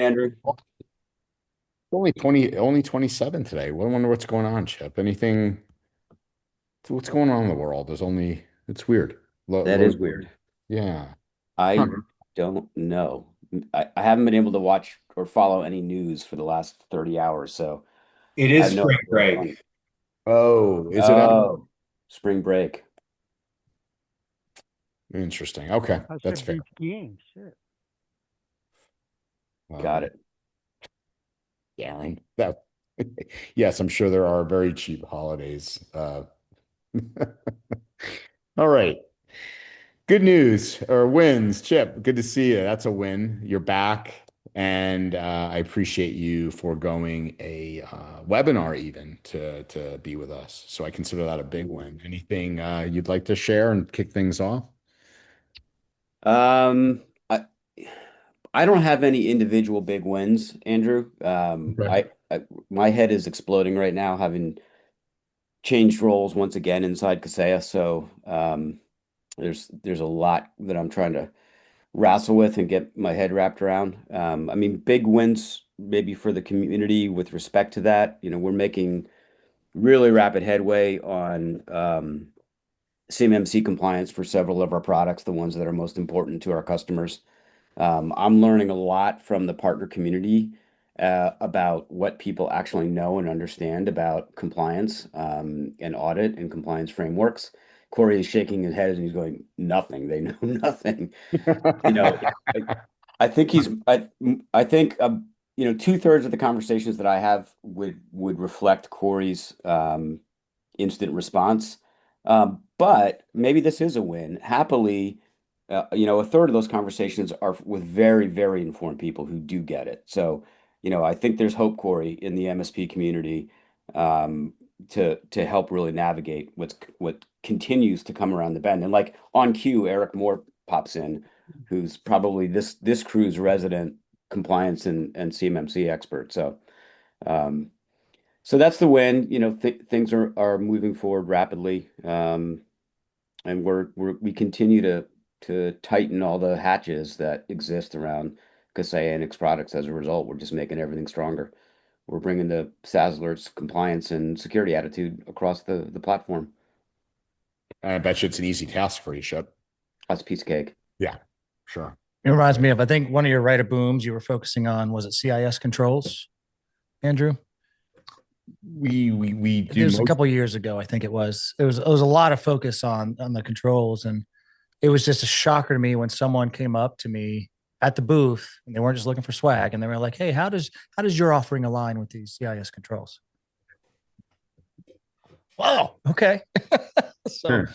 Andrew. Only 27 today. I wonder what's going on, Chip. What's going on in the world? It's weird. That is weird. Yeah. Huh. I don't know. I haven't been able to watch or follow any news for the last 30 hours, so It I is have no spring idea what's break. going Oh, is it on. Oh, spring break. interesting? Okay, I that's should fair. be skiing. Shit. Got Um, it. yeah, that yes, I'm sure there are very cheap holidays. All right. Good news or wins, Chip. Good to see you. That's a win. You're back, and I appreciate you foregoing a webinar even to be with us. So I consider that a big win. Anything you'd like to share and kick things off? Um, I I don't have any individual big wins, Andrew. Okay. My head is exploding right now, having changed roles once again inside Kaseya. So there's a lot that I'm trying to wrestle with and get my head wrapped around. I mean, big wins maybe for the community with respect to that. We're making really rapid headway on CMMC compliance for several of our products, the ones that are most important to our customers. I'm learning a lot from the partner community about what people actually know and understand about compliance and audit and compliance frameworks. Corey is shaking his head and he's going, nothing. They know nothing. You know, I, I think I think two-thirds of the conversations that I have would reflect Corey's instant response. But maybe this is a win. Happily, a third of those conversations are with very, very informed people who do get it. So, I think there's hope, Corey, in the MSP community um, to help really navigate what continues to come around the bend. And like on cue, Eric Moore pops in, who's probably this crew's resident compliance and CMMC expert. Um, so that's the win. Things are moving forward rapidly, and we continue to tighten all the hatches that exist around Kaseya and its products. As a result, we're just making everything stronger. We're bringing the SaaS Alerts compliance and security attitude across the platform. I bet you it's an easy task for you, Chip. That's a piece of cake. Yeah, sure. It reminds me of, I think one of your writer booms you were focusing on, was it CIS controls, Andrew? We It do was a most. couple of years ago, I think it was. It was a lot of focus on the controls, and it was just a shocker to me when someone came up to me at the booth and they weren't just looking for swag, and they were like, "Hey, how does your offering align with these CIS controls?" Wow. Okay. So Sure.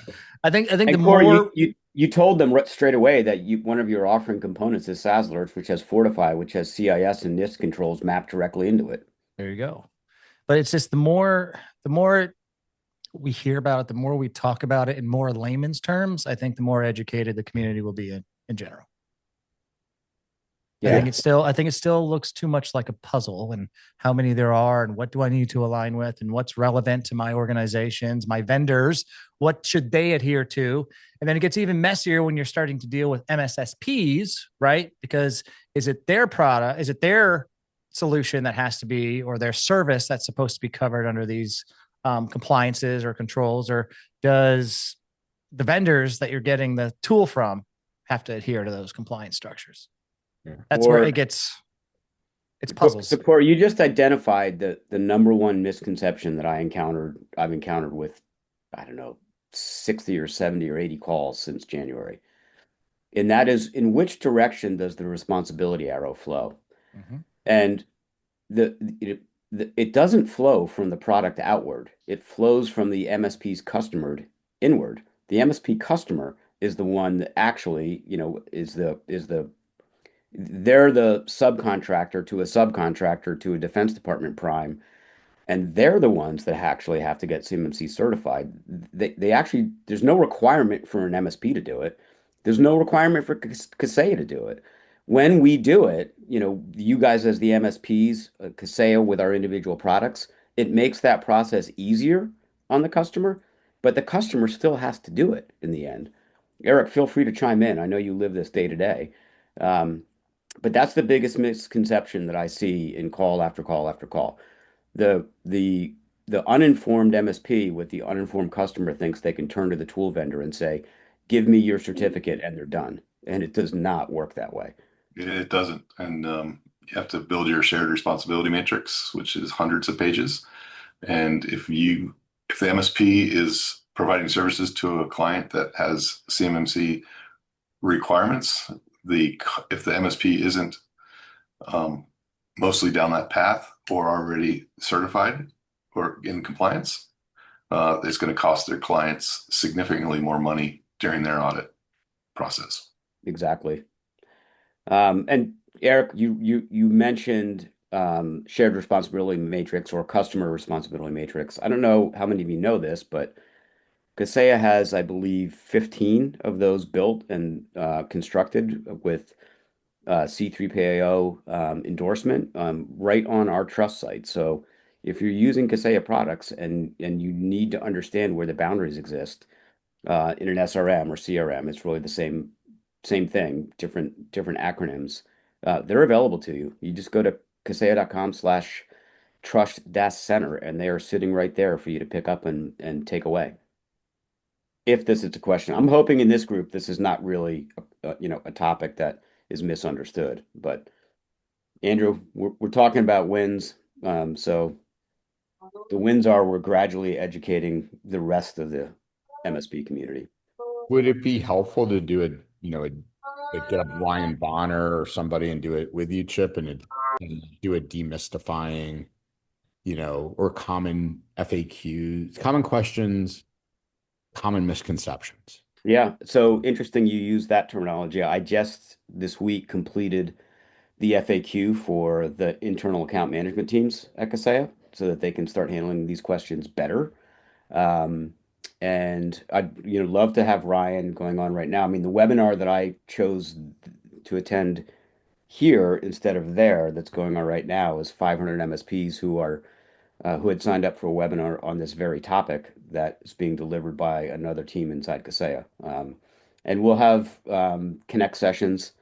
I think the And Corey, more you told them right straight away that one of your offering components is SaaS Alerts, which has Fortify, which has CIS and NIST controls mapped directly into it. there you go. But it's just the more we hear about it, the more we talk about it in more layman's terms, I think the more educated the community will be in general. I Yeah. think it still looks too much like a puzzle, and how many there are, and what do I need to align with, and what's relevant to my organizations, my vendors, what should they adhere to? And then it gets even messier when you're starting to deal with MSSPs, right? Because is it their product, is it their solution that has to be, or their service that's supposed to be covered under these compliances or controls, or does the vendors that you're getting the tool from have to adhere to those compliance structures? Yeah. That's where Or it's puzzles. Corey, you just identified the number one misconception that I've encountered with, I don't know, 60 or 70 or 80 calls since January. And that is, in which direction does the responsibility arrow flow? Mm-hmm. And the it doesn't flow from the product outward. It flows from the MSP's customer inward. The MSP customer is the one that actually, is the they're the subcontractor to a subcontractor to a Defense Department prime, and they're the ones that actually have to get CMMC certified. They actually, there's no requirement for an MSP to do it. There's no requirement for Kaseya to do it. When we do it, you guys as the MSPs, Kaseya with our individual products, it makes that process easier on the customer, but the customer still has to do it in the end. Eric, feel free to chime in. I know you live this day to day. Um, But that's the biggest misconception that I see in call after call after call. The uninformed MSP with the uninformed customer thinks they can turn to the tool vendor and say, "Give me your certificate," and they're done. And it does not work that way. It doesn't. And you have to build your shared responsibility matrix, which is hundreds of pages. And if the MSP is providing services to a client that has CMMC requirements, if the MSP isn't mostly down that path or already certified or in compliance, it's going to cost their clients significantly more money during their audit process. Exactly. And Eric, you mentioned shared responsibility matrix or customer responsibility matrix. I don't know how many of you know this, but Kaseya has, I believe, 15 of those built and constructed with C3PAO endorsement right on our trust site. So if you're using Kaseya products and you need to understand where the boundaries exist in an SRM or CRM, it's really the same thing, different acronyms. They're available to you. You just go to kaseya.com/trust-center, and they are sitting right there for you to pick up and take away. If this is a question, I'm hoping in this group this is not really a topic that is misunderstood. But Andrew, we're talking about wins. So the wins are we're gradually educating the rest of the MSP community. Would it be helpful to do it, get up Ryan Bonner or somebody and do it with you, Chip, and do a demystifying, or common FAQs, common questions, common misconceptions? Yeah, so interesting you use that terminology. I just this week completed the FAQ for the internal account management teams at Kaseya so that they can start handling these questions better. Um, and I'd love to have Ryan going on right now. I mean, the webinar that I chose to attend here instead of there that's going on right now is 500 MSPs who had signed up for a webinar on this very topic that is being delivered by another team inside Kaseya. And we'll have Connect sessions,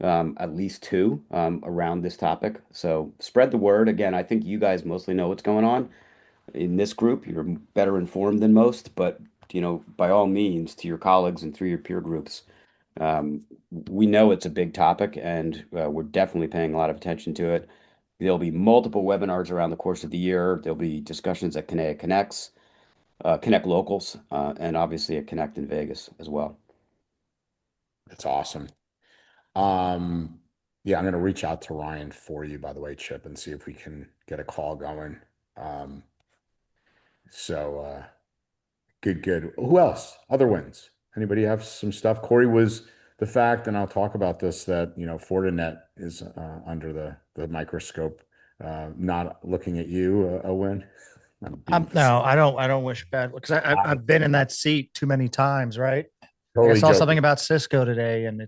at least two, around this topic. So spread the word. Again, I think you guys mostly know what's going on in this group. You're better informed than most, but by all means, to your colleagues and through your peer groups, we know it's a big topic, and we're definitely paying a lot of attention to it. There'll be multiple webinars around the course of the year. There'll be discussions at Kaseya Connects, Connect Locals, and obviously at Connect in Vegas as well. That's awesome. Yeah, I'm going to reach out to Ryan for you, by the way, Chip, and see if we can get a call going. So good. Who else? Other wins? Anybody have some stuff? Corey, was the fact, and I'll talk about this, that Fortinet is under the microscope, not looking at you, a win? No, I don't wish bad because I've been in that seat too many times, right? Totally I saw joking. something about Cisco today, and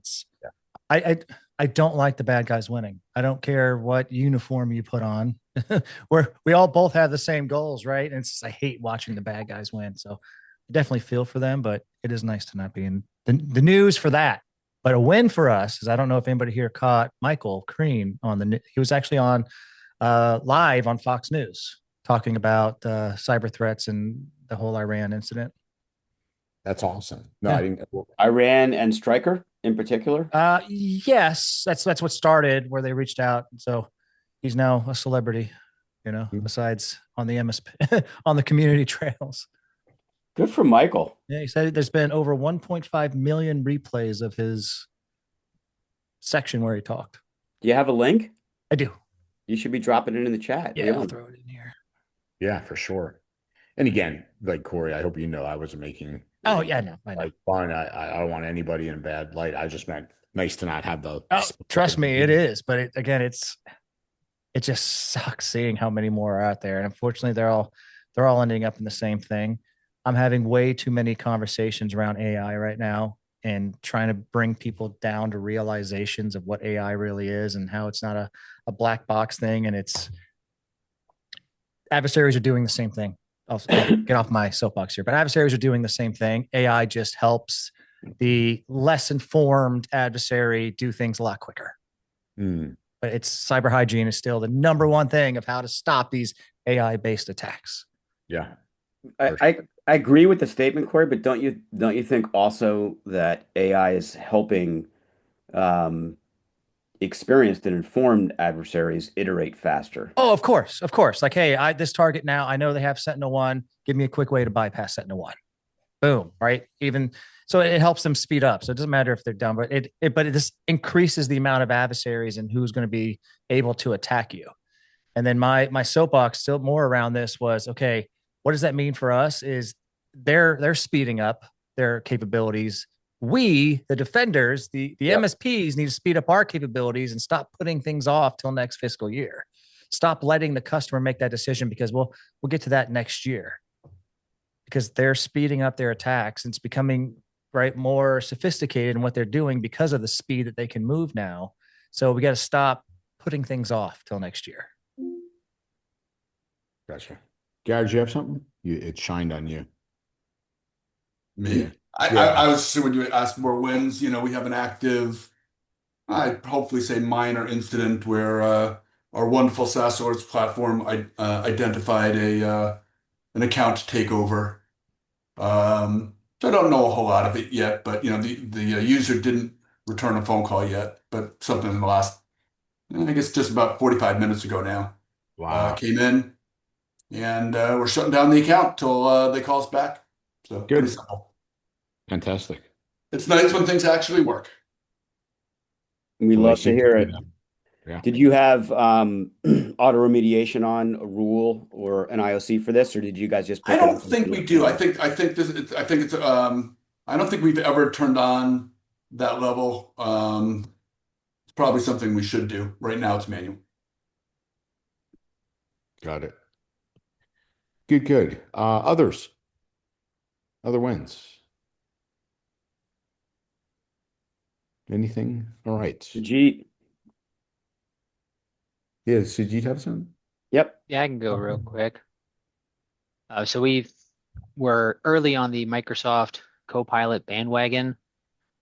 Yeah. I don't like the bad guys winning. I don't care what uniform you put on. We all both have the same goals, right? And I hate watching the bad guys win. So I definitely feel for them, but it is nice to not be in the news for that. But a win for us is I don't know if anybody here caught Michael Crean he was actually on live on Fox News talking about cyber threats and the whole Iran incident. That's awesome. No, Yeah. I didn't. Iran and Stryker in particular? Yes, that's what started where they reached out. So he's now a celebrity, besides on the MSP on the community trails. Good for Michael. Yeah, he said there's been over 1.5 million replays of his section where he talked. Do you have a link? I do. You should be dropping it in the chat. Yeah, I'll throw it in here. Yeah, for sure. And again, like Corey, I hope I wasn't making. Oh yeah, no, I know. Fun. I don't want anybody in a bad light. I just meant nice to not have the. Oh, trust me, it is. But it just sucks seeing how many more are out there, and unfortunately, they're all ending up in the same thing. I'm having way too many conversations around AI right now, and trying to bring people down to realizations of what AI really is and how it's not a black box thing, and adversaries are doing the same thing. I'll get off my soapbox here, but adversaries are doing the same thing. AI just helps the less informed adversary do things a lot quicker. Mm, But it's cyber hygiene is still the number one thing of how to stop these AI-based attacks. yeah. I, I I agree with the statement, Corey, but don't you think also that AI is helping um, experienced and informed adversaries iterate faster? Oh, of course, of course. Like, hey, this target now, I know they have Sentinel-1. Give me a quick way to bypass Sentinel-1. Boom, right? Even so, it helps them speed up. So it doesn't matter if they're done, but it just increases the amount of adversaries and who's going to be able to attack you. And then my soapbox still more around this was, okay, what does that mean for us? Is they're speeding up their capabilities. We, the defenders, the Yep. MSPs, need to speed up our capabilities and stop putting things off till next fiscal year. Stop letting the customer make that decision because we'll get to that next year because they're speeding up their attacks and it's becoming right more sophisticated in what they're doing because of the speed that they can move now. So we got to stop putting things off till next year. Gotcha. Garrett, do you have something? It shined on you. Me. Yeah. I, Yeah. I, I was just when you asked more wins, we have an active, I'd hopefully say minor incident where our wonderful SaaS Alerts platform identified an account takeover. So I don't know a whole lot of it yet, but the user didn't return a phone call yet, but something in the last, I guess just about 45 minutes ago now, Wow. came in and we're shutting down the account till they call us back. So pretty Good. simple. Fantastic. It's nice when things actually work. We Well, they love to seem to hear be it. them. Yeah. Did you have auto remediation on a rule or an IOC for this, or did you guys just I pick it don't up and think turn it we up do. anyway? I think it's I don't think we've ever turned on that level. It's probably something we should do. Right now it's manual. Got it. Good, good. Other wins. Anything? All right. G. Yeah, Sujit have some? Yep. Yeah, I can go real quick. So we're early on the Microsoft Copilot bandwagon.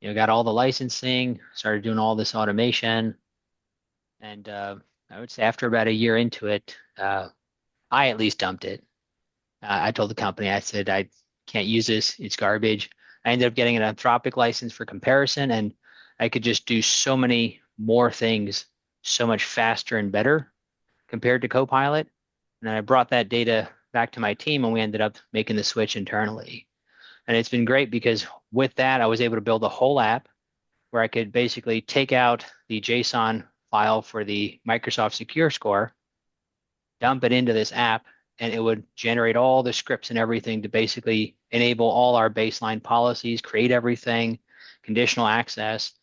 Got all the licensing, started doing all this automation, and I would say after about a year into it, I at least dumped it. I told the company, I said, I can't use this. It's garbage. I ended up getting an Anthropic license for comparison, and I could just do so many more things so much faster and better compared to Copilot. And then I brought that data back to my team, and we ended up making the switch internally. And it's been great because with that, I was able to build a whole app where I could basically take out the JSON file for the Microsoft Secure Score, dump it into this app, and it would generate all the scripts and everything to basically enable all our baseline policies, create everything, conditional access.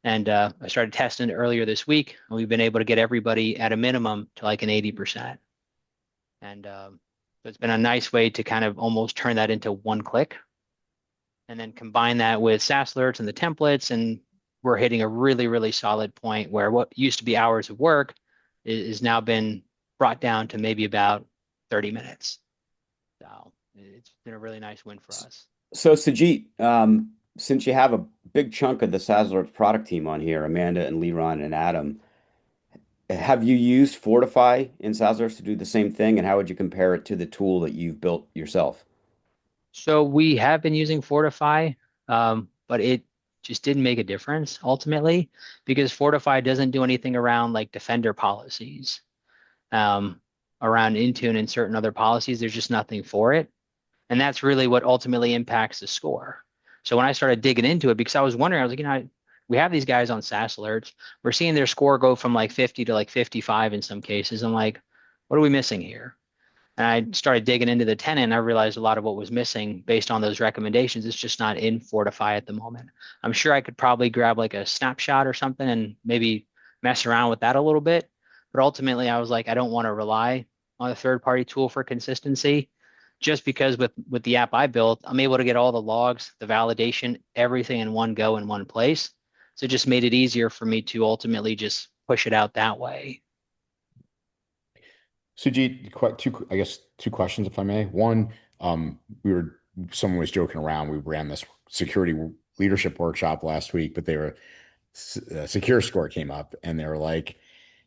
And I started testing it earlier this week, and we've been able to get everybody at a minimum to like an 80%. And so it's been a nice way to kind of almost turn that into one click and then combine that with SaaS alerts and the templates. And we're hitting a really, really solid point where what used to be hours of work is now been brought down to maybe about 30 minutes. So it's been a really nice win for us. So Sajit, since you have a big chunk of the SaaS Alerts product team on here, Amanda and Leron and Adam, have you used Fortify in SaaS Alerts to do the same thing, and how would you compare it to the tool that you've built yourself? So we have been using Fortify, but it just didn't make a difference ultimately because Fortify doesn't do anything around like defender policies, around Intune and certain other policies. There's just nothing for it. And that's really what ultimately impacts the score. So when I started digging into it, because I was wondering, I was like, we have these guys on SaaS alerts. We're seeing their score go from like 50 to like 55 in some cases. I'm like, what are we missing here? And I started digging into the tenant and I realized a lot of what was missing based on those recommendations is just not in Fortify at the moment. I'm sure I could probably grab like a snapshot or something and maybe mess around with that a little bit. But ultimately, I was like, I don't want to rely on a third-party tool for consistency just because with the app I built, I'm able to get all the logs, the validation, everything in one go in one place. So it just made it easier for me to ultimately just push it out that way. Sujit, I guess two questions, if I may. One, someone was joking around. We ran this security leadership workshop last week, but they were Secure Score came up, and they were like,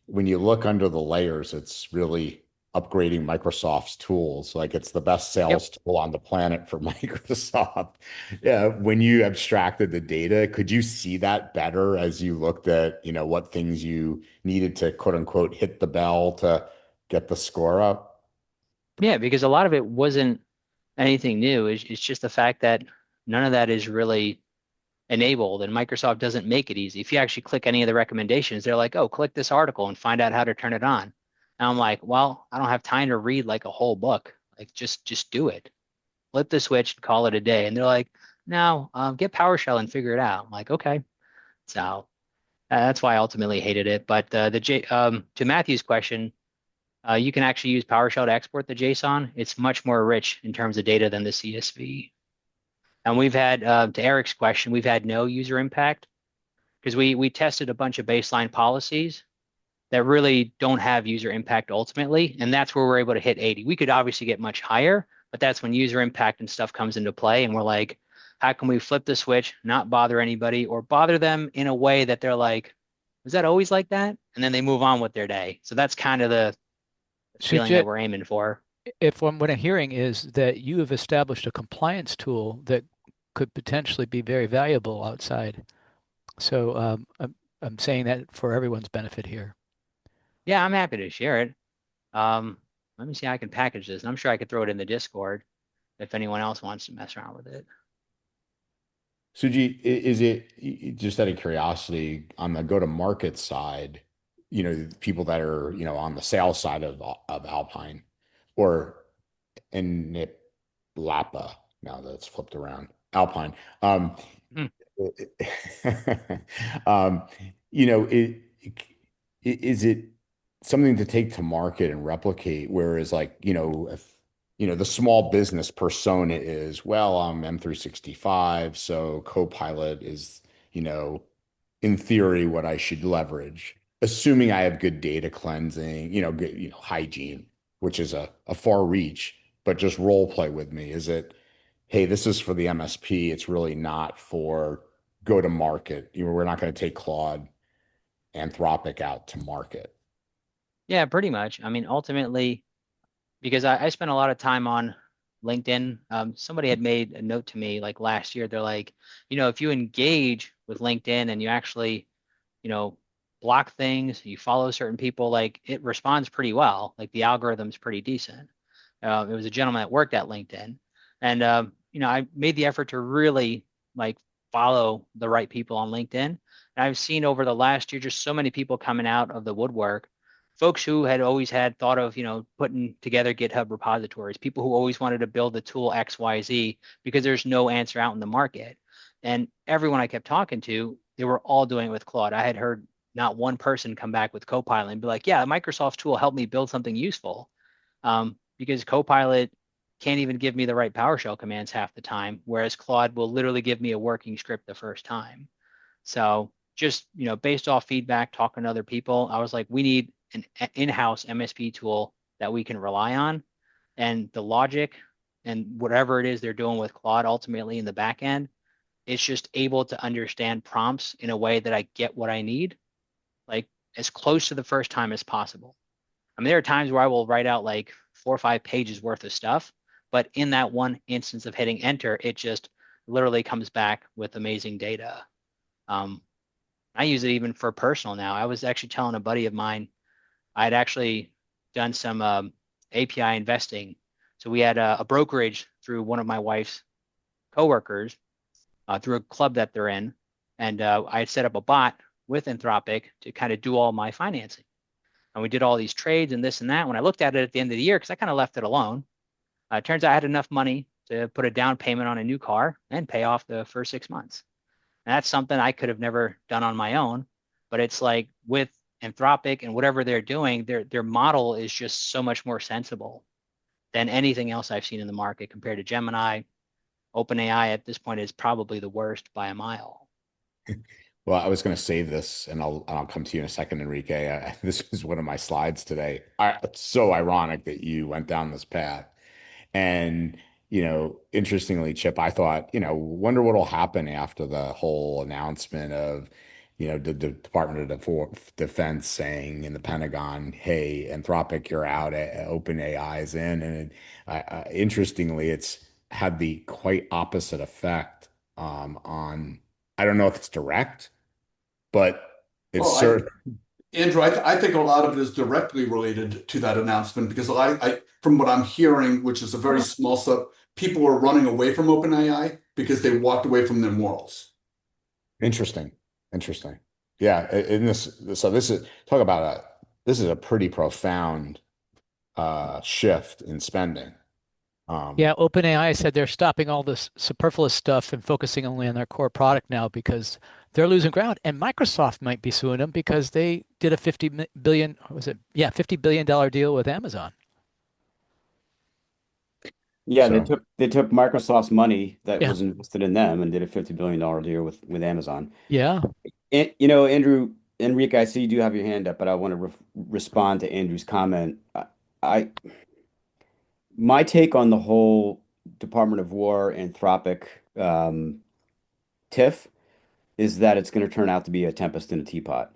when you look under the layers, it's really upgrading Microsoft's tools. Like it's the best Yep. sales tool on the planet for Microsoft. Yeah, when you abstracted the data, could you see that better as you looked at, what things you needed to quote unquote hit the bell to get the score up? Yeah, because a lot of it wasn't anything new. It's just the fact that none of that is really enabled, and Microsoft doesn't make it easy. If you actually click any of the recommendations, they're like, "Oh, click this article and find out how to turn it on." And I'm like, "Well, I don't have time to read like a whole book. Like, just do it. Flip the switch and call it a day." And they're like, "No, get PowerShell and figure it out." I'm like, "Okay." So that's why I ultimately hated it. But to Matthew's question, you can actually use PowerShell to export the JSON. It's much more rich in terms of data than the CSV. And we've had, to Eric's question, we've had no user impact because we tested a bunch of baseline policies that really don't have user impact ultimately, and that's where we're able to hit 80. We could obviously get much higher, but that's when user impact and stuff comes into play, and we're like, how can we flip the switch, not bother anybody, or bother them in a way that they're like, was that always like that? And then they move on with their day. So that's kind of the So, feeling that Jet, we're aiming for. if what I'm hearing is that you have established a compliance tool that could potentially be very valuable outside. So, I'm saying that for everyone's benefit here. Yeah, I'm happy to share it. Um, Let me see how I can package this. And I'm sure I could throw it in the Discord if anyone else wants to mess around with it. Suji, is it just out of curiosity on the go-to-market side, people that are, on the sales side of Alpine or in Lapa, now that's flipped around, Alpine. Hmm. Um, you know, it, is it something to take to market and replicate? Whereas, like, if the small business persona is, well, I'm M365, so Copilot is, you know, in theory, what I should leverage, assuming I have good data cleansing, good, hygiene, which is a far reach, but just role play with me. Is it, hey, this is for the MSP. It's really not for go to market. We're not going to take Claude Anthropic out to market. Yeah, pretty much. I mean, ultimately, because I spent a lot of time on LinkedIn. Somebody had made a note to me like last year. They're like, if you engage with LinkedIn and you actually, you know, block things, you follow certain people, like it responds pretty well. Like the algorithm's pretty decent. It was a gentleman that worked at LinkedIn, and I made the effort to really like follow the right people on LinkedIn. And I've seen over the last year just so many people coming out of the woodwork, folks who had always had thought of, putting together GitHub repositories, people who always wanted to build the tool XYZ because there's no answer out in the market. And everyone I kept talking to, they were all doing it with Claude. I had heard not one person come back with Copilot and be like, yeah, Microsoft tool helped me build something useful. Because Copilot can't even give me the right PowerShell commands half the time, whereas Claude will literally give me a working script the first time. So just, based off feedback, talking to other people, I was like, we need an in-house MSP tool that we can rely on. And the logic and whatever it is they're doing with Claude ultimately in the back end, it's just able to understand prompts in a way that I get what I need, like as close to the first time as possible. I mean, there are times where I will write out like 4 or 5 pages worth of stuff, but in that one instance of hitting enter, it just literally comes back with amazing data. Um, I use it even for personal now. I was actually telling a buddy of mine, I had actually done some API investing. So we had a brokerage through one of my wife's coworkers, through a club that they're in, and I had set up a bot with Anthropic to kind of do all my financing. And we did all these trades and this and that. When I looked at it at the end of the year, because I kind of left it alone, it turns out I had enough money to put a down payment on a new car and pay off the first 6 months. And that's something I could have never done on my own. But it's like with Anthropic and whatever they're doing, their model is just so much more sensible than anything else I've seen in the market compared to Gemini. OpenAI at this point is probably the worst by a mile. Well, I was going to save this, and I'll come to you in a second, Enrique. This is one of my slides today. It's so ironic that you went down this path. And, interestingly, Chip, I thought, wonder what will happen after the whole announcement of the Department of Defense saying in the Pentagon, "Hey, Anthropic, you're out. OpenAI is in." And interestingly, it's had the quite opposite effect on. I don't know if it's direct, but it's Well, certain. Andrew, I think a lot of it is directly related to that announcement because from what I'm hearing, which is a very small sub, people are running away from OpenAI because they walked away from their morals. Interesting. Interesting. Yeah. In this, so this is talk about this is a pretty profound shift in spending. Yeah, OpenAI said they're stopping all this superfluous stuff and focusing only on their core product now because they're losing ground. And Microsoft might be suing them because they did a 50 billion, was it? Yeah, $50 billion deal with Amazon. Yeah, So they took Microsoft's money that Yeah. was invested in them and did a $50 billion deal with Amazon. Yeah. And, Enrique, I see you do have your hand up, but I want to respond to Andrew's comment. I my take on the whole Department of War Anthropic tiff is that it's going to turn out to be a tempest in a teapot.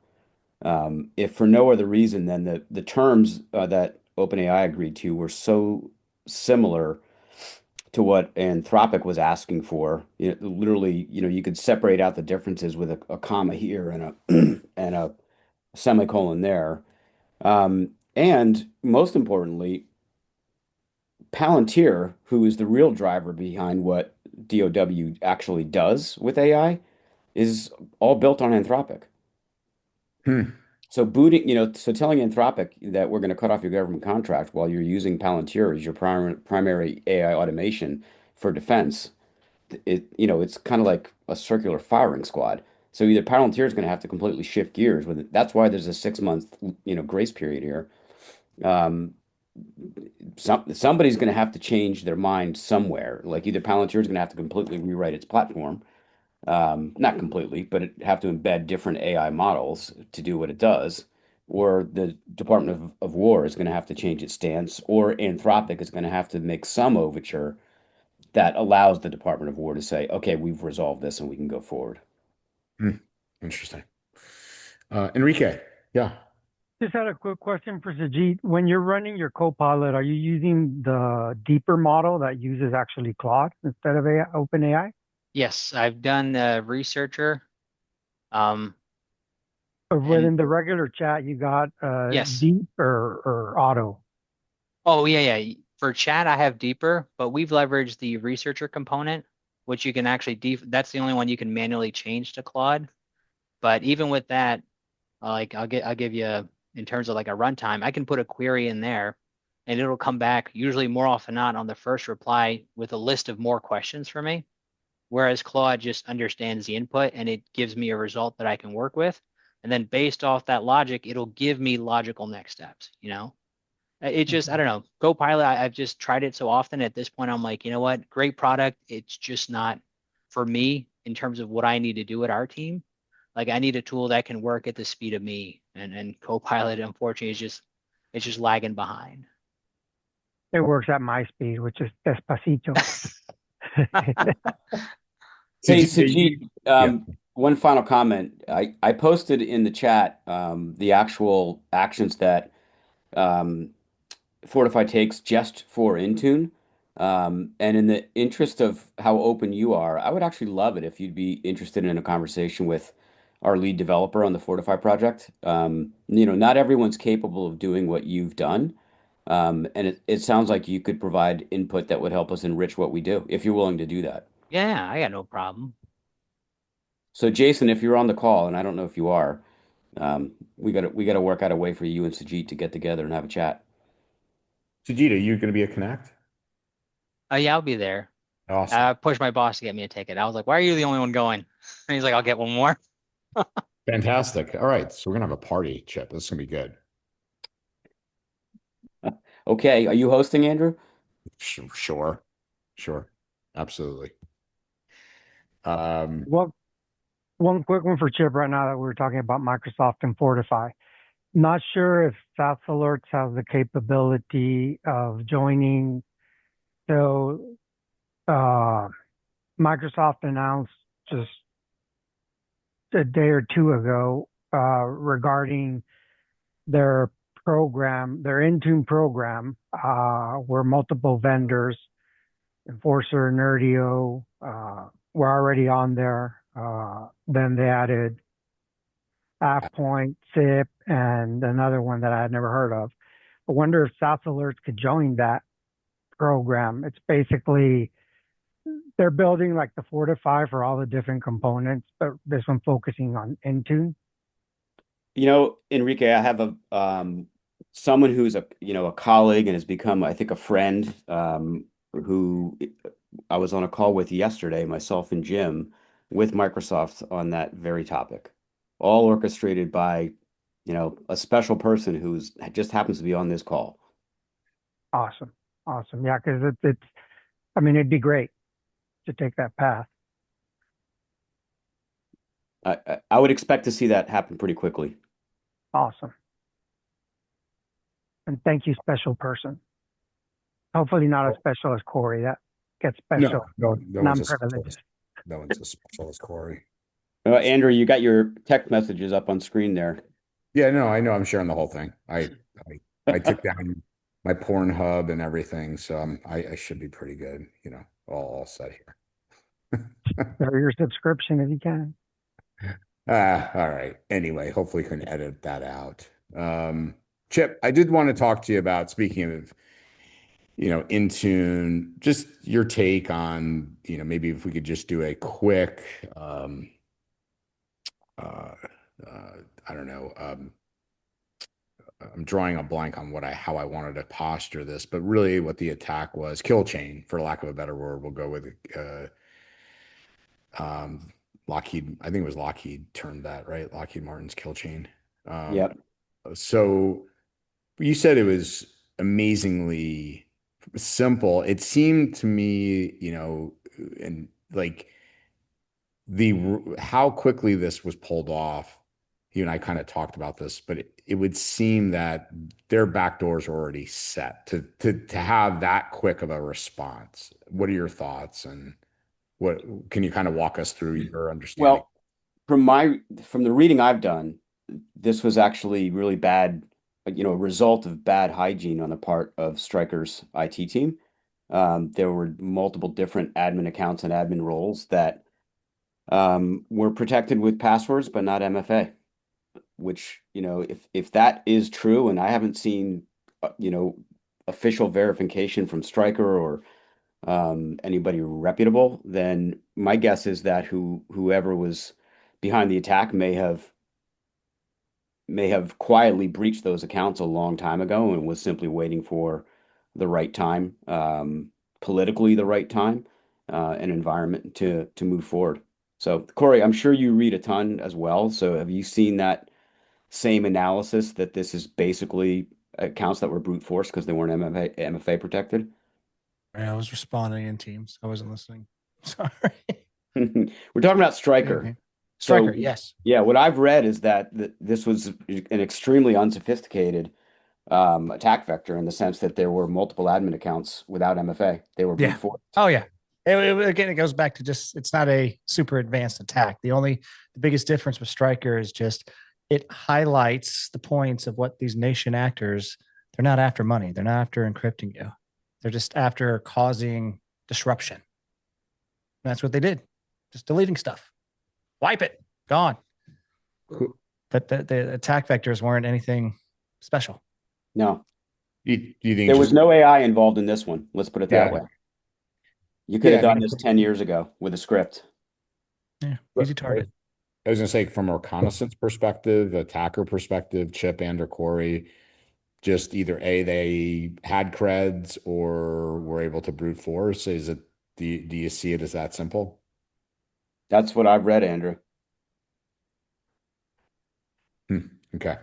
If for no other reason than the terms that OpenAI agreed to were so similar to what Anthropic was asking for. Literally, you could separate out the differences with a comma here and a and a semicolon there. And most importantly, Palantir, who is the real driver behind what DOW actually does with AI, is all built on Anthropic. hmm, So telling Anthropic that we're going to cut off your government contract while you're using Palantir as your primary AI automation for defense, it's kind of like a circular firing squad. So either Palantir is going to have to completely shift gears with it. That's why there's a 6 month, grace period here. Um, somebody's going to have to change their mind somewhere. Like either Palantir is going to have to completely rewrite its platform, not completely, but it have to embed different AI models to do what it does, or the Department of War is going to have to change its stance, or Anthropic is going to have to make some overture that allows the Department of War to say, okay, we've resolved this and we can go forward. hmm, interesting. Enrique, yeah. Just had a quick question for Sajid. When you're running your Copilot, are you using the deeper model that uses actually Claude instead of OpenAI? Yes, I've done researcher. Or And within the regular chat, you got yes. deep or auto? Oh, yeah. For chat, I have deeper, but we've leveraged the researcher component, which you can actually that's the only one you can manually change to Claude. But even with that, like I'll give you in terms of like a runtime, I can put a query in there and it'll come back usually more often not on the first reply with a list of more questions for me. Whereas Claude just understands the input and it gives me a result that I can work with. And then based off that logic, it'll give me logical next steps, It just, I don't know. Copilot, I've just tried it so often at this point. I'm like, you know what? Great product. It's just not for me in terms of what I need to do at our team. Like I need a tool that can work at the speed of me. And Copilot, unfortunately, it's just lagging behind. It works at my speed, which is despacito. Hey, Sajid, Sajid, yeah. one final comment. I posted in the chat the actual actions that um, Fortify takes just for Intune. And in the interest of how open you are, I would actually love it if you'd be interested in a conversation with our lead developer on the Fortify project. Not everyone's capable of doing what you've done. And it sounds like you could provide input that would help us enrich what we do, if you're willing to do that. Yeah, I got no problem. So Jason, if you're on the call, and I don't know if you are, we gotta work out a way for you and Sajid to get together and have a chat. Sajid, are you going to be a Connect? Yeah, I'll be there. Awesome. I pushed my boss to get me a ticket. I was like, why are you the only one going? And he's like, I'll get one more. Fantastic. All right. So we're going to have a party, Chip. This is going to be good. Okay, are you hosting, Andrew? Sure. Sure. Absolutely. Well, one quick one for Chip right now that we were talking about Microsoft and Fortify. Not sure if SaaS Alerts has the capability of joining. So Microsoft announced just a day or two ago regarding their program, their Intune program, where multiple vendors, Enforcer, Nerdio, were already on there. Then they added AvePoint, SIP, and another one that I had never heard of. I wonder if SaaS Alerts could join that program. It's basically they're building like the Fortify for all the different components, but this one focusing on Intune. You know, Enrique, I have a someone who's a colleague and has become, I think, a friend, who I was on a call with yesterday, myself and Jim, with Microsoft on that very topic, all orchestrated by, a special person who's just happens to be on this call. Awesome. Awesome. Yeah, because it's, I mean, it'd be great to take that path. I would expect to see that happen pretty quickly. Awesome. And thank you, special person. Hopefully not as special as Corey. That gets special. No one's as special Non-privileged. no one's as special as Corey. Andrew, you got your text messages up on screen there. Yeah, no, I know. I'm sharing the whole thing. I took down my Pornhub and everything, so I should be pretty good. All set here. Or your subscription if you can. All right. Anyway, hopefully, you can edit that out. Chip, I did want to talk to you about, speaking of, Intune, just your take on, maybe if we could just do a quick, I don't know. I'm drawing a blank on how I wanted to posture this, but really what the attack was, kill chain, for lack of a better word. We'll go with Lockheed. I think it was Lockheed termed that, right? Lockheed Martin's kill chain. Yep. So you said it was amazingly simple. It seemed to me, and like how quickly this was pulled off. You and I kind of talked about this, but it would seem that their back doors are already set to have that quick of a response. What are your thoughts, and what can you kind of walk us through your understanding? Well, from the reading I've done, this was actually really bad, a result of bad hygiene on the part of Stryker's IT team. There were multiple different admin accounts and admin roles that were protected with passwords, but not MFA. Which, if that is true, and I haven't seen, official verification from Stryker or anybody reputable, then my guess is that whoever was behind the attack may have quietly breached those accounts a long time ago and was simply waiting for the right time, politically the right time, and environment to move forward. So, Corey, I'm sure you read a ton as well. So, have you seen that same analysis that this is basically accounts that were brute force because they weren't MFA protected? I was responding in Teams. I wasn't listening. Sorry. We're talking about Stryker. Okay. Stryker, So, yes. yeah, what I've read is that this was an extremely unsophisticated attack vector in the sense that there were multiple admin accounts without MFA. They were brute force. Oh, yeah. Again, it goes back to just, it's not a super advanced attack. The biggest difference with Stryker is just it highlights the points of what these nation actors, they're not after money. They're not after encrypting you. They're just after causing disruption. And that's what they did. Just deleting stuff. Wipe it. Gone. But the attack vectors weren't anything special. No. Do you think There was no AI involved in this one. Let's put it that Yeah. way. You could have done this 10 years ago with a script. Yeah. Easy target. I was going to say, from a reconnaissance perspective, attacker perspective, Chip and or Corey, just either they had creds or were able to brute force. Do you see it as that simple? That's what I've read, Andrew. Okay.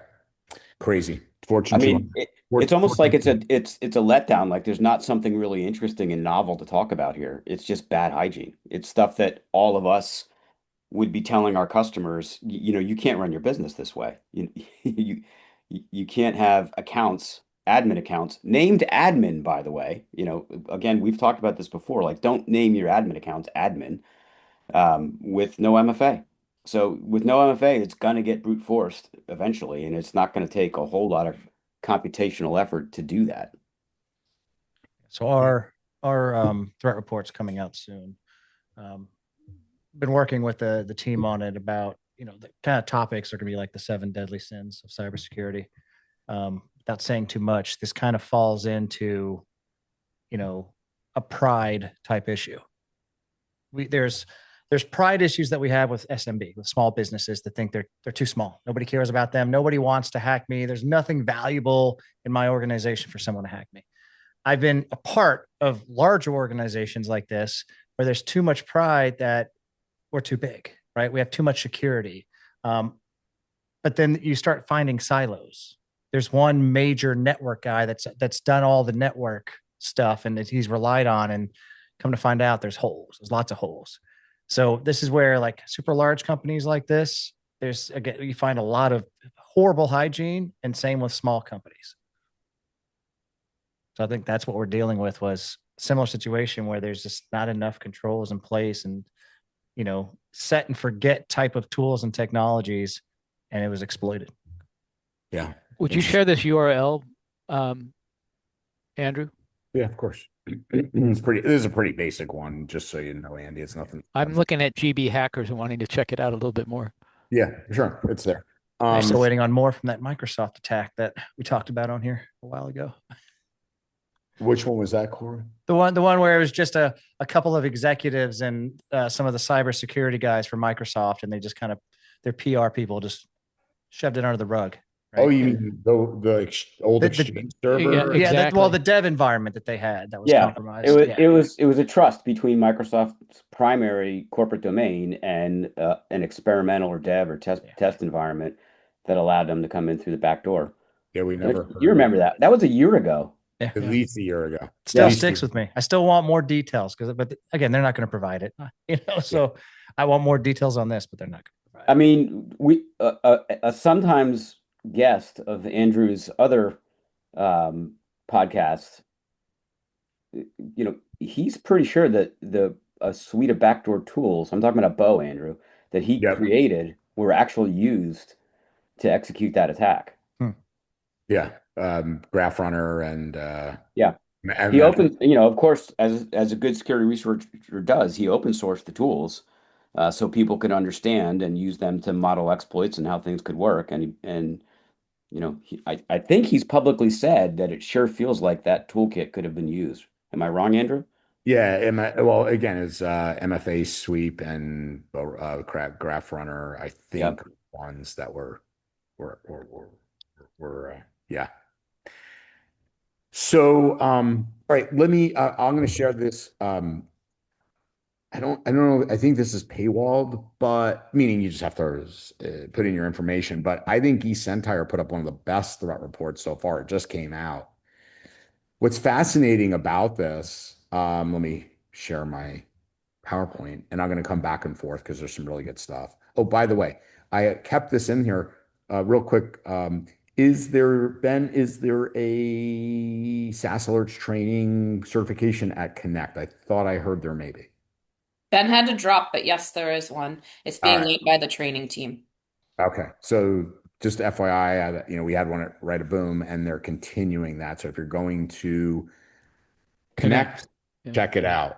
Crazy. I mean, it's almost like it's a letdown. Like there's not something really interesting and novel to talk about here. It's just bad hygiene. It's stuff that all of us would be telling our customers, you can't run your business this way. You can't have admin accounts, named admin, by the way. Again, we've talked about this before. Like, don't name your admin accounts admin with no MFA. So with no MFA, it's going to get brute forced eventually, and it's not going to take a whole lot of computational effort to do that. So our threat report's coming out soon. Um, been working with the team on it about, the kind of topics are going to be like the 7 deadly sins of cybersecurity. Without saying too much, this kind of falls into, a pride type issue. There's pride issues that we have with SMB, with small businesses that think they're too small. Nobody cares about them. Nobody wants to hack me. There's nothing valuable in my organization for someone to hack me. I've been a part of larger organizations like this where there's too much pride that we're too big, right? We have too much security. But then you start finding silos. There's one major network guy that's done all the network stuff and that he's relied on, and come to find out there's holes. There's lots of holes. So this is where like super large companies like this, there's again you find a lot of horrible hygiene, and same with small companies. So I think that's what we're dealing with was a similar situation where there's just not enough controls in place and set and forget type of tools and technologies, and it was exploited. Yeah. Would you share this URL, Andrew? Yeah, of course. This is a pretty basic one, just so you know, Andy. It's nothing. I'm looking at GB Hackers and wanting to check it out a little bit more. Yeah, sure. It's there. I'm still waiting on more from that Microsoft attack that we talked about on here a while ago. Which one was that, Corey? The one where it was just a couple of executives and some of the cybersecurity guys from Microsoft, and they just kind of their PR people just shoved it under the rug. Right? Oh, you mean the old Exchange server? Yeah, exactly. Well, the dev environment that they had that was compromised. It was a trust between Microsoft's primary corporate domain and an experimental or dev or test environment that allowed them to come in through the back door. Yeah, we never. You remember that? That was a year ago. Yeah, at least a year ago. Still sticks with me. I still want more details but again, they're not going to provide it. So I want more details on this, but they're not going to provide it. I mean, we sometimes guest of Andrew's other podcast, he's pretty sure that a suite of backdoor tools, I'm talking about Bo, Andrew, that he created were actually used to execute that attack. Yeah. Graph Runner and he opened, of course, as a good security researcher does, he open sourced the tools so people could understand and use them to model exploits and how things could work. I think he's publicly said that it sure feels like that toolkit could have been used. Am I wrong, Andrew? Yeah, well, again, it's MFA sweep and Graph Runner. I think ones that were yeah. So, all right, I'm going to share this. I don't know. I think this is paywalled, but meaning you just have to put in your information. But I think eSentire put up one of the best threat reports so far. It just came out. What's fascinating about this, let me share my PowerPoint, and I'm going to come back and forth because there's some really good stuff. Oh, by the way, I kept this in here real quick. Is there a SaaS Alerts training certification at Connect? I thought I heard there may be. Ben had to drop, but yes, there is one. It's being led by the training team. Okay. So just FYI, we had one at Right a Boom, and they're continuing that. So if you're going to Connect, check it out.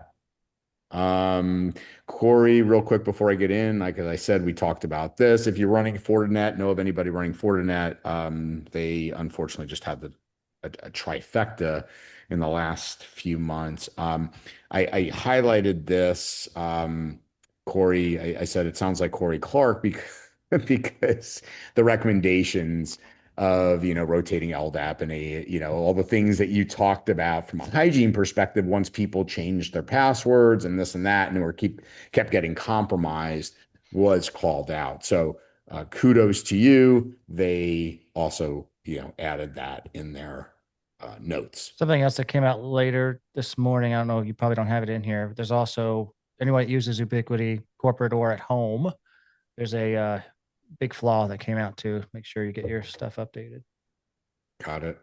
Corey, real quick before I get in, like as I said, we talked about this. If you're running Fortinet, know of anybody running Fortinet, they unfortunately just had a trifecta in the last few months. I highlighted this, Corey. I said it sounds like Corey Clark because the recommendations of rotating LDAP and all the things that you talked about from a hygiene perspective once people changed their passwords and this and that and kept getting compromised was called out. So kudos to you. They also added that in their notes. Something else that came out later this morning, I don't know, you probably don't have it in here, but there's also anyone that uses Ubiquity corporate or at home, there's a big flaw that came out to make sure you get your stuff updated. Got it.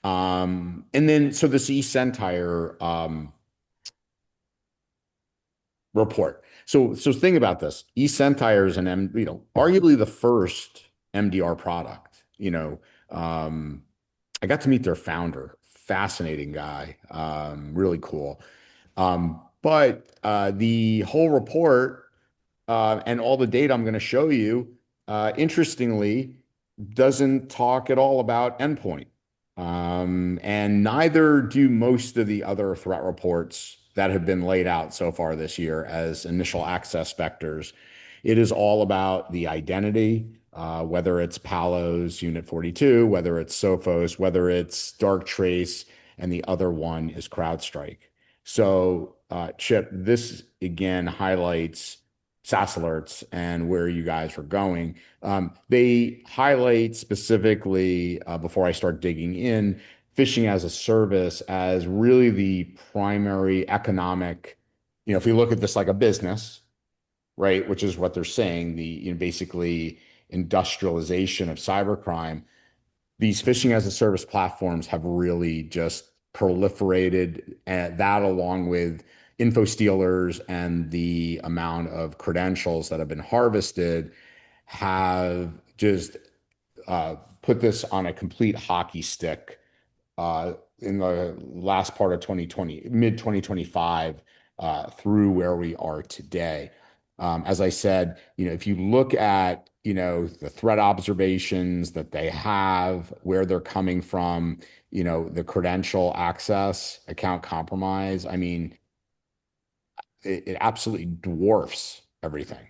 And then so this eSentire, report. So think about this. eSentire is arguably the first MDR product. I got to meet their founder, fascinating guy, really cool. But the whole report and all the data I'm going to show you, interestingly, doesn't talk at all about endpoint. And neither do most of the other threat reports that have been laid out so far this year as initial access vectors. It is all about the identity, whether it's Palos Unit 42, whether it's Sophos, whether it's Darktrace, and the other one is CrowdStrike. So, Chip, this again highlights SaaS Alerts and where you guys are going. They highlight specifically, before I start digging in, phishing-as-a-service as really the primary economic, if you look at this like a business, right, which is what they're saying, basically industrialization of cybercrime, these phishing-as-a-service platforms have really just proliferated, and that along with info stealers and the amount of credentials that have been harvested have just put this on a complete hockey stick in the last part of 2020, mid 2025, through where we are today. As I said, if you look at, the threat observations that they have, where they're coming from, the credential access, account compromise, I mean, it absolutely dwarfs everything.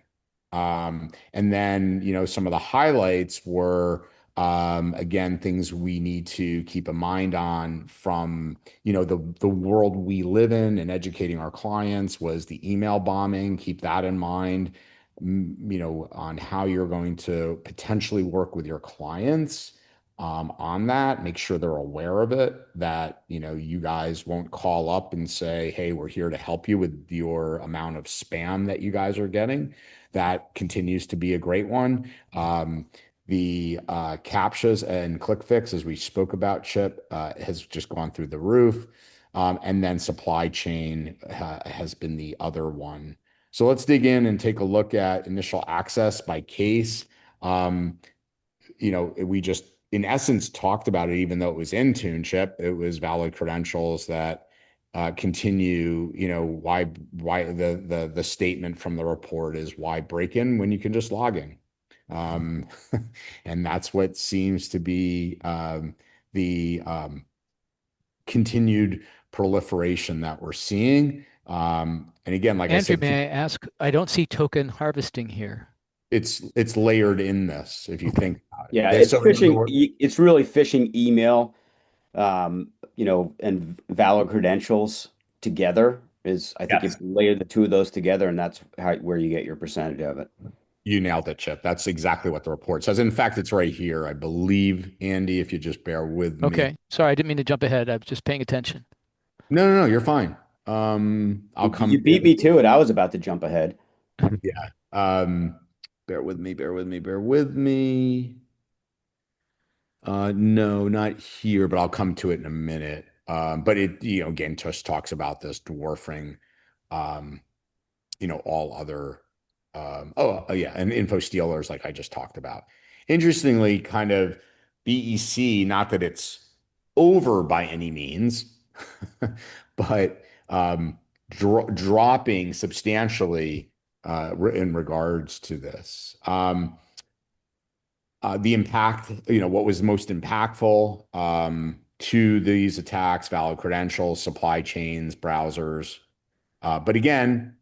And then, some of the highlights were, again, things we need to keep a mind on from, the world we live in and educating our clients was the email bombing. Keep that in mind, on how you're going to potentially work with your clients on that. Make sure they're aware of it, that, you guys won't call up and say, hey, we're here to help you with your amount of spam that you guys are getting. That continues to be a great one. The CAPTCHAs and ClickFix, as we spoke about, Chip, has just gone through the roof. And then supply chain has been the other one. So let's dig in and take a look at initial access by case. We just, in essence, talked about it, even though it was in Tune, Chip. It was valid credentials that continue, why the statement from the report is why break in when you can just log in. And that's what seems to be the continued proliferation that we're seeing. And again, like Andrew, I said, may I ask? I don't see token harvesting here. it's layered in this, if you think about it. Yeah, So it's really phishing email, and valid credentials together is, I think, you yes, layer the two of those together, and that's where you get your percentage of it. you nailed it, Chip. That's exactly what the report says. In fact, it's right here, I believe, Andy, if you just bear with me. Okay. Sorry, I didn't mean to jump ahead. I was just paying attention. No, you're fine. I'll You come. beat me to it. I was about to jump ahead. Yeah. Bear with me. No, not here, but I'll come to it in a minute. But it, again, just talks about this dwarfing, um, all other, yeah, and info stealers, like I just talked about. Interestingly, kind of BEC, not that it's over by any means, but dropping substantially in regards to this. The impact, what was most impactful to these attacks, valid credentials, supply chains, browsers. But again,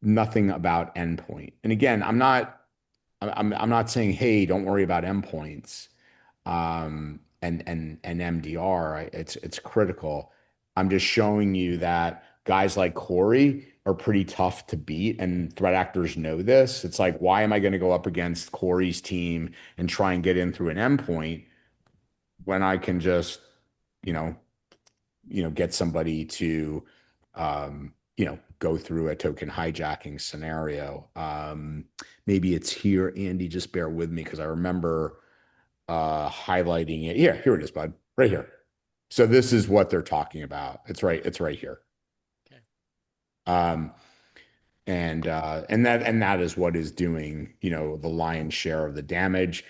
nothing about endpoint. And again, I'm not saying, hey, don't worry about endpoints and MDR. It's critical. I'm just showing you that guys like Corey are pretty tough to beat, and threat actors know this. It's like, why am I going to go up against Corey's team and try and get in through an endpoint when I can just, you know, get somebody to, go through a token hijacking scenario. Maybe it's here, Andy. Just bear with me because I remember highlighting it. Here it is, bud. Right here. So this is what they're talking about. It's right here. Um, and that is what is doing, the lion's share of the damage.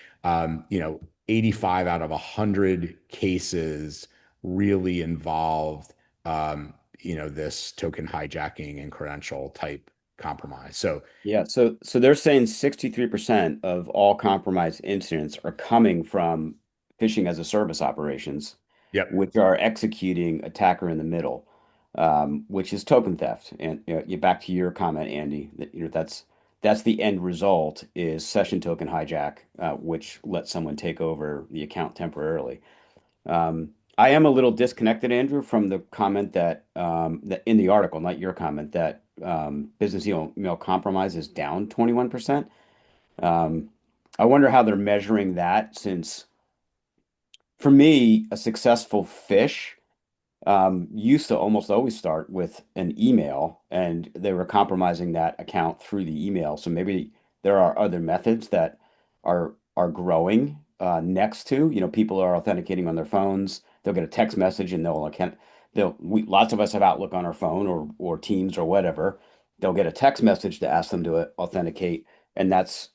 85 out of 100 cases really involved, this token hijacking and credential type compromise. So, Yeah, so they're saying 63% of all compromised incidents are coming from phishing as a service operations, yep. which are executing attacker in the middle, which is token theft. And back to your comment, Andy, that that's the end result is session token hijack, which lets someone take over the account temporarily. I am a little disconnected, Andrew, from the comment that in the article, not your comment, that business email compromise is down 21%. Um, I wonder how they're measuring that, since for me, a successful phish used to almost always start with an email, and they were compromising that account through the email. So maybe there are other methods that are growing next to, people are authenticating on their phones. They'll get a text message and lots of us have Outlook on our phone or Teams or whatever. They'll get a text message to ask them to authenticate, and that's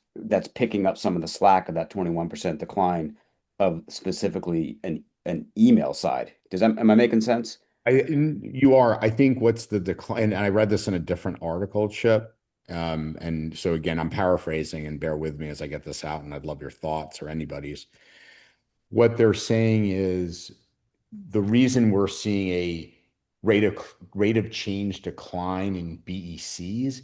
picking up some of the slack of that 21% decline of specifically an email side. Am I making sense? You are. I think what's the decline, and I read this in a different article, Chip. And so again, I'm paraphrasing, and bear with me as I get this out, and I'd love your thoughts or anybody's. What they're saying is the reason we're seeing a rate of change decline in BECs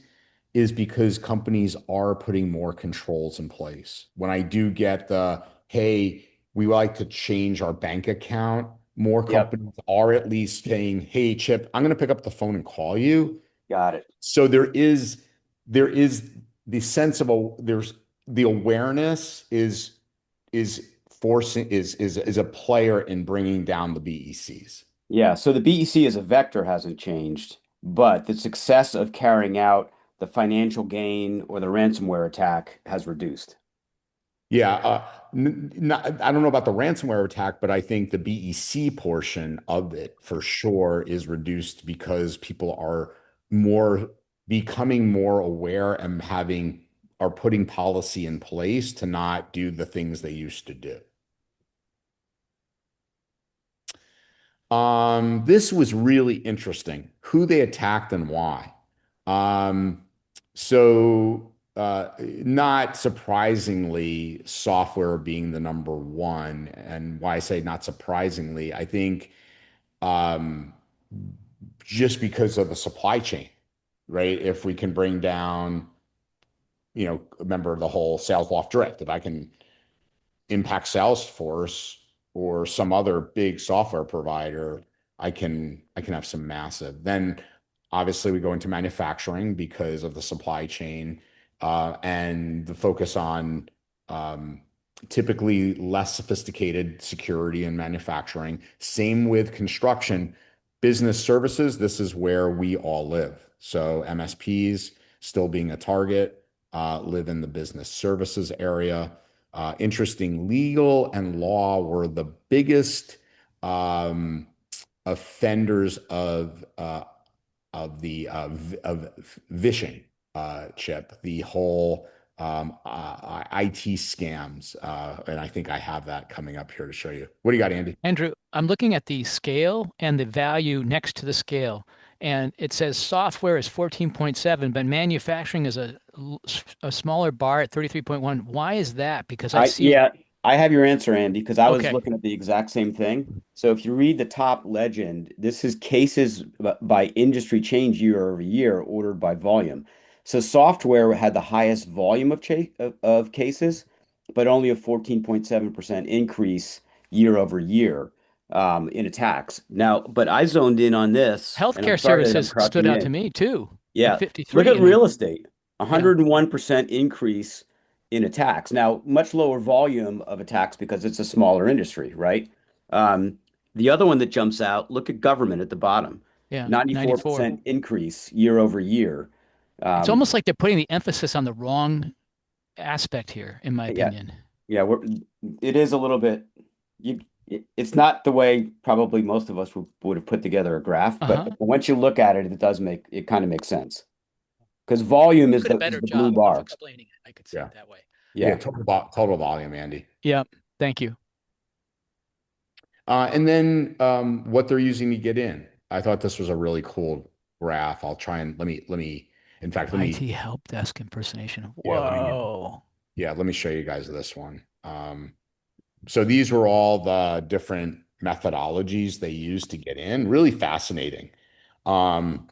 is because companies are putting more controls in place. When I do get the, hey, we like to change our bank account, more Yep, companies are at least saying, hey, Chip, I'm going to pick up the phone and call you. got it. So there is the sense of there's the awareness is forcing is a player in bringing down the BECs. Yeah, so the BEC as a vector hasn't changed, but the success of carrying out the financial gain or the ransomware attack has reduced. Yeah, not, I don't know about the ransomware attack, but I think the BEC portion of it for sure is reduced because people are more becoming more aware and are putting policy in place to not do the things they used to do. This was really interesting, who they attacked and why. Um, not surprisingly, software being the number one. And why I say not surprisingly, I think um, just because of the supply chain, right? If we can bring down, remember the whole sales loft drift, if I can impact Salesforce or some other big software provider, I can have some massive. Then obviously we go into manufacturing because of the supply chain and the focus on um, typically less sophisticated security and manufacturing. Same with construction, business services. This is where we all live. So MSPs still being a target, live in the business services area. Interesting, legal and law were the biggest um, offenders of vishing, Chip. The whole IT scams, and I think I have that coming up here to show you. What do you got, Andy? Andrew, I'm looking at the scale and the value next to the scale. And it says software is 14.7, but manufacturing is a smaller bar at 33.1. Why is that? Because I see, Yeah, I have your answer, Andy, because I was okay, looking at the exact same thing. So if you read the top legend, this is cases by industry change year over year, ordered by volume. So software had the highest volume of cases, but only a 14.7% increase year over year in attacks. Now, but I zoned in on this, and I'm healthcare sorry that I'm services stood crouching out to in. me too at Yeah. Look 53. at And then, real estate, yeah, 101% increase in attacks. Now, much lower volume of attacks because it's a smaller industry, right? Um, the other one that jumps out, look at government at the bottom, yeah, 94. 94% increase year over year. It's Um, almost like they're putting the emphasis on the wrong aspect here, in my yeah, opinion. yeah, it is a little bit. It's not the way probably most of us would have put together a graph, but Uh-huh. once you look at it, it kind of makes sense. Because volume You is did a is better the blue job of bar. explaining it. I could see Yeah. it that way. Yeah, Yeah. total volume, Andy. Yeah. Thank you. And then what they're using to get in. I thought this was a really cool graph. I'll try and in fact, IT help desk impersonation. yeah, Whoa. let me show you guys this one. So these were all the different methodologies they use to get in. Really fascinating. Um,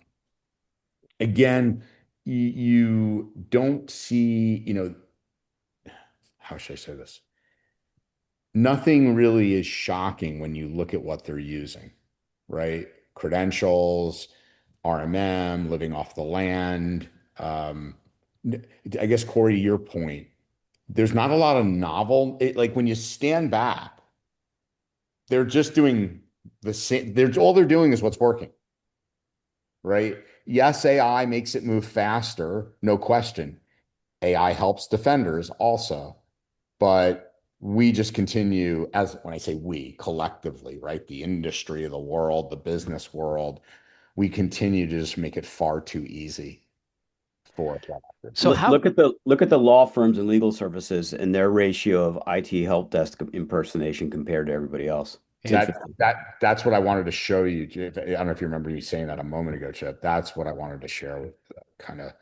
again, you don't see, how should I say this? Nothing really is shocking when you look at what they're using, right? Credentials, RMM, living off the land. Um, I guess, Corey, to your point, there's not a lot of like when you stand back, they're just doing the same. All they're doing is what's working, right? Yes, AI makes it move faster, no question. AI helps defenders also, but we just continue as when I say we collectively, right? The industry, the world, the business world, we continue to just make it far too easy for threat actors. So how Look at the law firms and legal services and their ratio of IT help desk impersonation compared to everybody else. It's yeah. That interesting. that's what I wanted to show you. I don't know if you remember me saying that a moment ago, Chip. That's what I wanted to share with kind of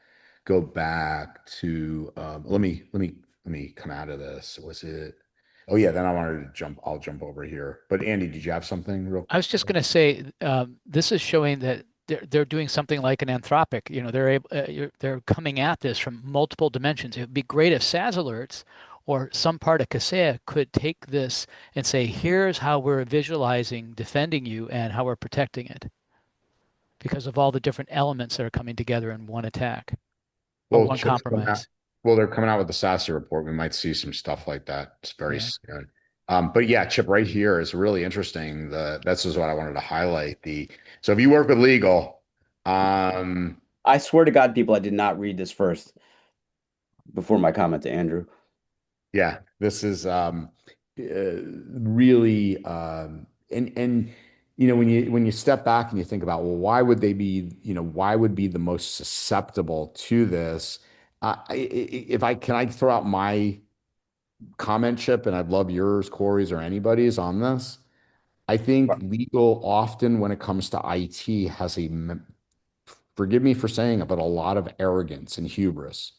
go back to let me come out of this. Was it? Oh yeah, then I wanted to jump. I'll jump over here. But Andy, did you have something real I quick? was just going to say, this is showing that they're doing something like an Anthropic. They're able, they're coming at this from multiple dimensions. It would be great if SaaS Alerts or some part of Kaseya could take this and say, here's how we're visualizing defending you and how we're protecting it because of all the different elements that are coming together in one attack or Well, one Chip's coming out. compromise. Well, they're coming out with the SASE report. We might see some stuff like that very Yeah. soon. But yeah, Chip, right here is really interesting. This is what I wanted to highlight. So if you work with legal, um, I swear to God, people, I did not read this first before my comment to Andrew. yeah, this is really and when you step back and you think about, well, why would they be, why would be the most susceptible to this? If I can I throw out my comment, Chip, and I'd love yours, Corey's, or anybody's on this. I think legal often, when it comes to IT, has forgive me for saying it, but a lot of arrogance and hubris.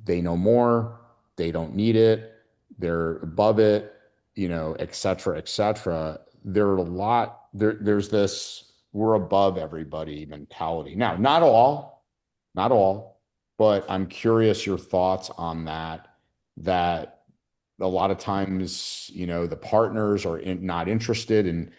They know more, they don't need it, they're above it, et cetera, et cetera. There's this we're above everybody mentality. Now, not all, but I'm curious your thoughts on that a lot of times, the partners are not interested in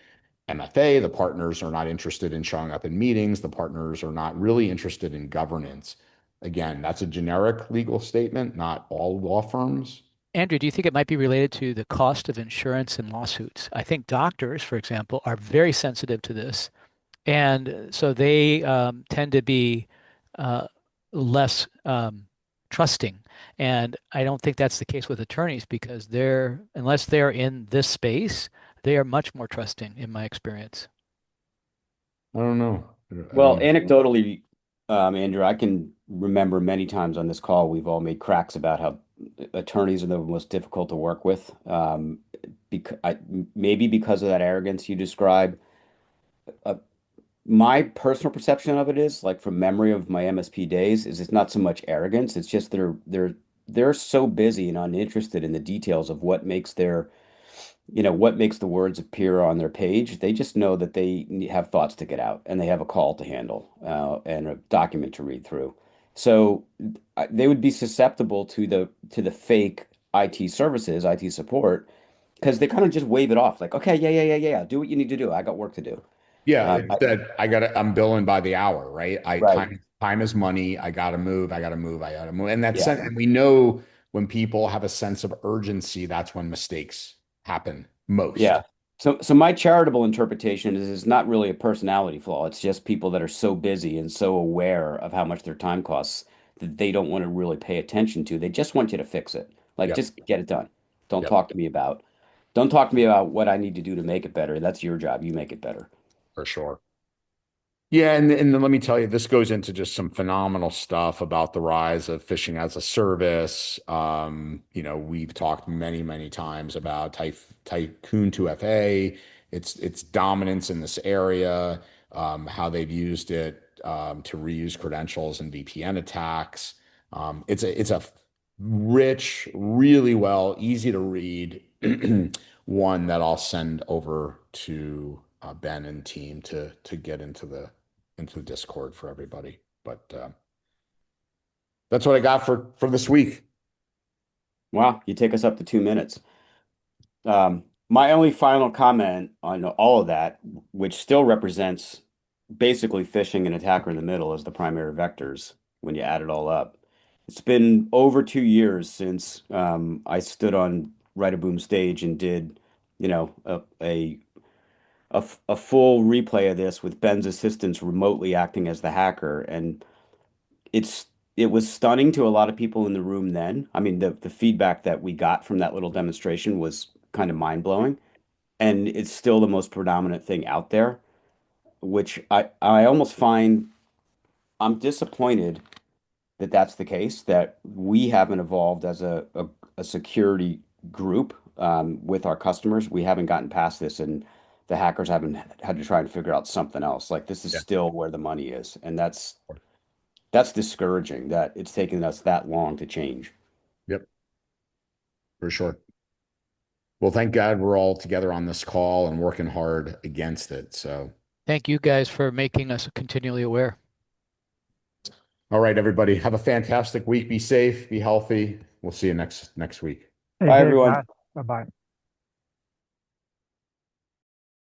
MFA, the partners are not interested in showing up in meetings, the partners are not really interested in governance. Again, that's a generic legal statement, not all law firms. Andrew, do you think it might be related to the cost of insurance and lawsuits? I think doctors, for example, are very sensitive to this. And so they tend to be uh, less trusting. And I don't think that's the case with attorneys because unless they're in this space, they are much more trusting in my experience. I don't know. I Well, don't know. anecdotally, Andrew, I can remember many times on this call we've all made cracks about how attorneys are the most difficult to work with. Maybe because of that arrogance you describe. Uh, my personal perception of it is, like from memory of my MSP days, is it's not so much arrogance. It's just they're so busy and uninterested in the details of what makes the words appear on their page. They just know that they have thoughts to get out and they have a call to handle and a document to read through. So they would be susceptible to the fake IT services, IT support, because they kind of just wave it off like, okay, yeah, do what you need to do. I got work to do. Yeah, Um, it's that I'm billing by the hour, right? right. Time is money. I gotta move, I gotta move, I gotta move. Yeah. And we know when people have a sense of urgency, that's when mistakes happen most. Yeah. So my charitable interpretation is it's not really a personality flaw. It's just people that are so busy and so aware of how much their time costs that they don't want to really pay attention to. They just want you to fix it. Like Yep, just get it done. Don't yep. talk to me about. Don't talk to me about what I need to do to make it better. That's your job. You make it better. For sure. Yeah, and then let me tell you, this goes into just some phenomenal stuff about the rise of phishing as a service. We've talked many, many times about Tycoon 2FA, its dominance in this area, how they've used it to reuse credentials and VPN attacks. It's a rich, really well, easy to read one that I'll send over to Ben and team to get into the Discord for everybody. But that's what I got for this week. Wow, you take us up to 2 minutes. My only final comment on all of that, which still represents basically phishing and attacker in the middle as the primary vectors when you add it all up. It's been over 2 years since I stood on Write a Boom stage and did, a full replay of this with Ben's assistants remotely acting as the hacker, and it's it was stunning to a lot of people in the room then. I mean, the feedback that we got from that little demonstration was kind of mind-blowing, and it's still the most predominant thing out there, which I almost find I'm disappointed that that's the case, that we haven't evolved as a security group with our customers. We haven't gotten past this, and the hackers haven't had to try and figure out something else. Like this is Yeah. still where the money is, and that's discouraging that it's taken us that long to change. Yep, for sure. Well, thank God we're all together on this call and working hard against it. So, Thank you guys for making us continually aware. all right, everybody, have a fantastic week. Be safe, be healthy. We'll see you next week. Hey, Bye, hey, everyone. bye. Bye-bye.